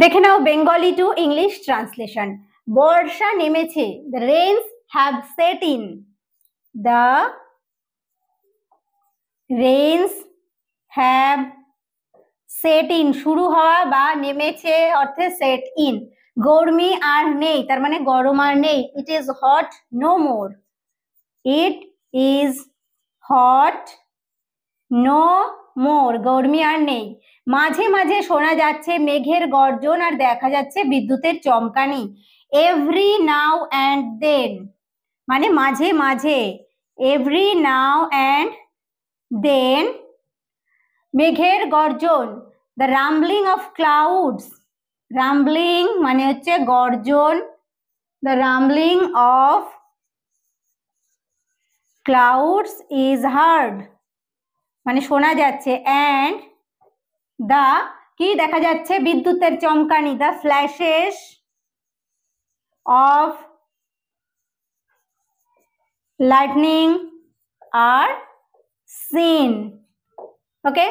দেখে নাও Bengali to English translation. বর্ষা নেমেছে, the rains have set in, the rains have set in শুরু হওয়া বা নেমেছে অর্থে set in। গরমি আর নেই, তার মানে গরম আর নেই। it is hot no more, it is hot no more, গরমি আর নেই। মাঝে মাঝে শোনা যাচ্ছে মেঘের গর্জন আর দেখা যাচ্ছে বিদ্যুতের চমকানি। এভরি নাও অ্যান্ড দেন, মানে মাঝে মাঝে। এভরি নাও অ্যান্ড দেন মেঘের গর্জন। The rumbling of clouds, rumbling মানে হচ্ছে গর্জন, the rumbling of clouds is heard, মানে শোনা যাচ্ছে। অ্যান্ড দা কি দেখা যাচ্ছে, বিদ্যুতের চমকানি, দা ফ্ল্যাশেস অফ লাইটনিং আর সিন। ওকে,